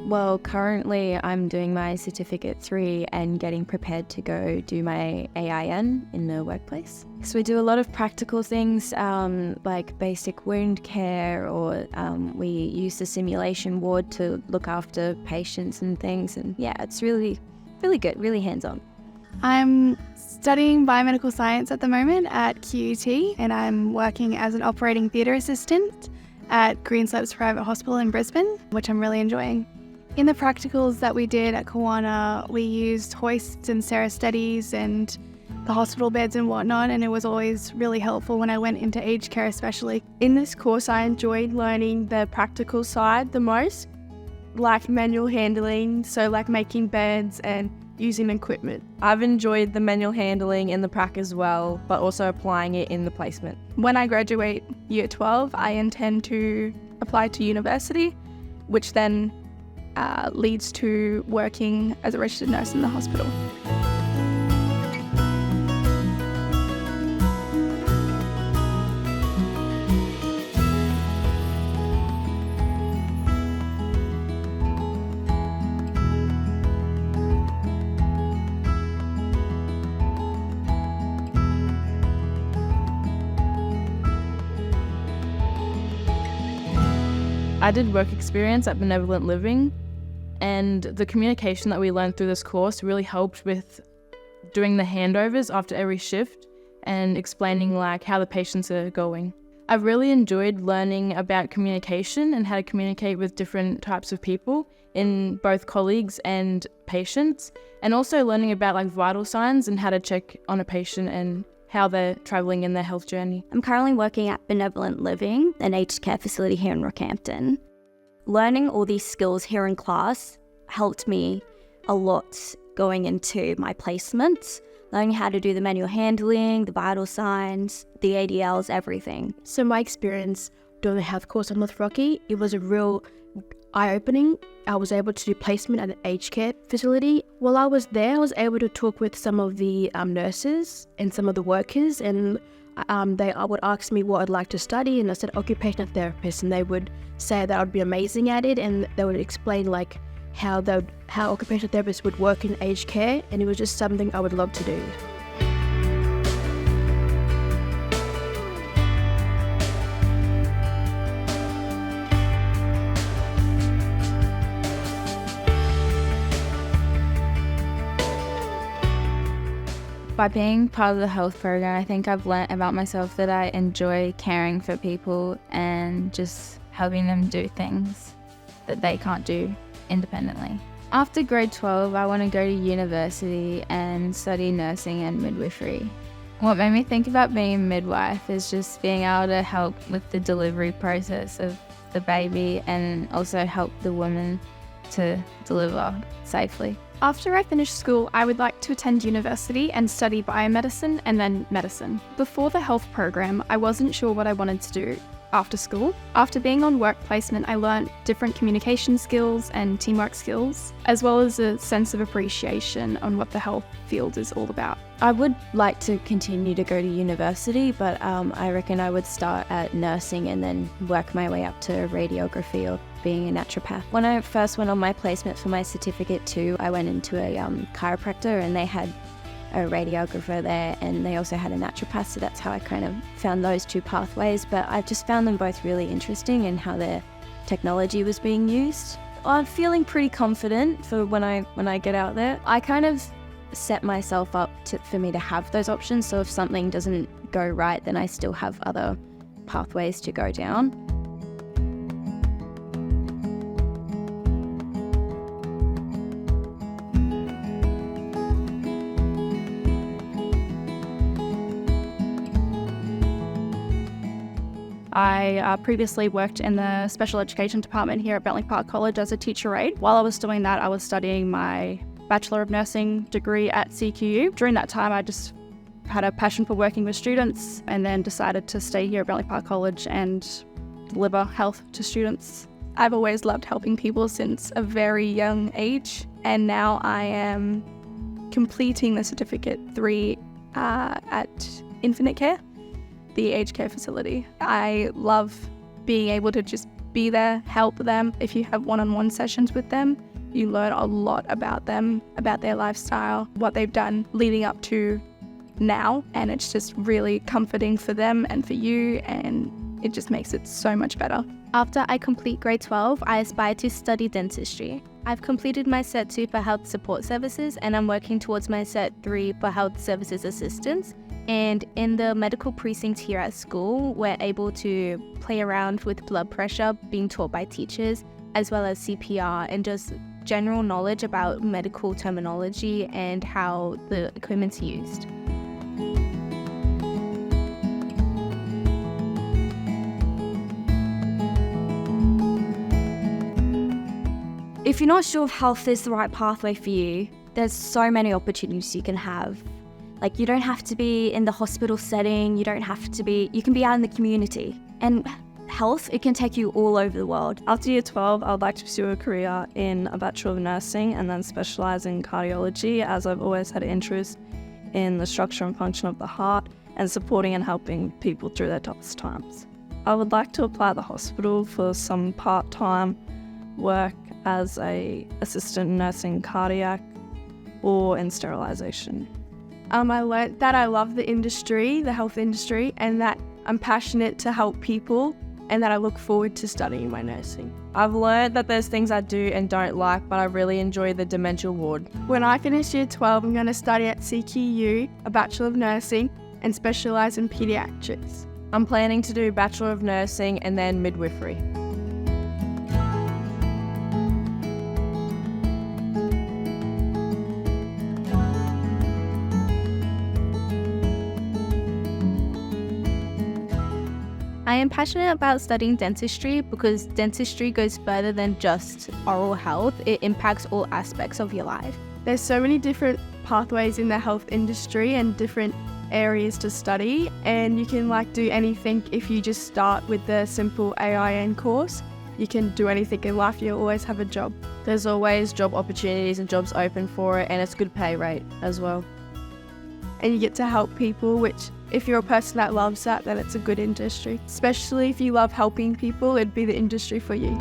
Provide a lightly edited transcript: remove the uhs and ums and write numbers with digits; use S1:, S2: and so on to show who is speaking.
S1: Well, currently I'm doing my Certificate 3 and getting prepared to go do my AIN in the workplace. So we do a lot of practical things like basic wound care, or we use the simulation ward to look after patients and things. And yeah, it's really, really good, really hands-on.
S2: I'm studying biomedical science at the moment at QUT, and I'm working as an operating theatre assistant at Queensland Private Hospital in Brisbane, which I'm really enjoying. In the practicals that we did at Kawana, we used hoists and serostetties and the hospital beds and whatnot, and it was always really helpful when I went into aged care especially.
S3: In this course, I enjoyed learning the practical side the most, like manual handling, so like making beds and using equipment.
S4: I've enjoyed the manual handling in the prac as well, but also applying it in the placement.
S3: When I graduate year 12, I intend to apply to university, which then leads to working as a registered nurse in the hospital.
S4: I did work experience at Benevolent Living, and the communication that we learned through this course really helped with doing the handovers after every shift and explaining like how the patients are going. I've really enjoyed learning about communication and how to communicate with different types of people, in both colleagues and patients, and also learning about like vital signs and how to check on a patient and how they're travelling in their health journey.
S1: I'm currently working at Benevolent Living, an aged care facility here in Rockhampton. Learning all these skills here in class helped me a lot going into my placements, learning how to do the manual handling, the vital signs, the ADLs, everything.
S5: So my experience doing the health course at North Rocky, it was a real eye-opening. I was able to do placement at an aged care facility. While I was there, I was able to talk with some of the nurses and some of the workers, and they would ask me what I'd like to study, and I said occupational therapist, and they would say that I'd be amazing at it, and they would explain like how occupational therapists would work in aged care, and it was just something I would love to do.
S6: By being part of the health program, I think I've learnt about myself that I enjoy caring for people and just helping them do things that they can't do independently. After grade 12, I want to go to university and study nursing and midwifery. What made me think about being a midwife is just being able to help with the delivery process of the baby and also help the woman to deliver safely.
S2: After I finish school, I would like to attend university and study biomedicine and then medicine. Before the health program, I wasn't sure what I wanted to do after school. After being on work placement, I learnt different communication skills and teamwork skills, as well as a sense of appreciation on what the health field is all about.
S1: I would like to continue to go to university, but I reckon I would start at nursing and then work my way up to radiography or being a naturopath. When I first went on my placement for my Certificate 2, I went into a chiropractor, and they had a radiographer there, and they also had a naturopath, so that's how I kind of found those two pathways. But I just found them both really interesting and how their technology was being used. I'm feeling pretty confident for when I get out there. I kind of set myself up for me to have those options, so if something doesn't go right, then I still have other pathways to go down.
S2: I previously worked in the special education department here at Bentley Park College as a teacher aide. While I was doing that, I was studying my Bachelor of Nursing degree at CQU. During that time, I just had a passion for working with students, and then decided to stay here at Bentley Park College and deliver health to students.
S3: I've always loved helping people since a very young age, and now I am completing the Certificate 3 at Infinite Care, the aged care facility. I love being able to just be there, help them. If you have one-on-one sessions with them, you learn a lot about them, about their lifestyle, what they've done leading up to now, and it's just really comforting for them and for you, and it just makes it so much better.
S1: After I complete grade 12, I aspire to study dentistry. I've completed my Cert 2 for Health Support Services, and I'm working towards my Cert 3 for Health Services Assistants. And in the medical precinct here at school, we're able to play around with blood pressure being taught by teachers, as well as CPR and just general knowledge about medical terminology and how the equipment's used. If you're not sure if health is the right pathway for you, there's so many opportunities you can have. Like, you don't have to be in the hospital setting, you can be out in the community. And health, it can take you all over the world.
S7: After year 12, I would like to pursue a career in a Bachelor of Nursing and then specialise in cardiology, as I've always had an interest in the structure and function of the heart and supporting and helping people through their toughest times. I would like to apply at the hospital for some part-time work as a assistant nursing cardiac or in sterilisation.
S2: I learnt that I love the industry, the health industry, and that I'm passionate to help people, and that I look forward to studying my nursing.
S4: I've learned that there's things I do and don't like, but I really enjoy the dementia ward.
S2: When I finish year 12, I'm going to study at CQU, a Bachelor of Nursing, and specialise in paediatrics.
S4: I'm planning to do Bachelor of Nursing and then midwifery.
S1: I am passionate about studying dentistry because dentistry goes further than just oral health. It impacts all aspects of your life.
S2: There's so many different pathways in the health industry and different areas to study, and you can do anything. If you just start with the simple AIN course, you can do anything in life. You'll always have a job.
S4: There's always job opportunities and jobs open for it, and it's a good pay rate as well.
S2: And you get to help people, which if you're a person that loves that, then it's a good industry. Especially if you love helping people, it'd be the industry for you.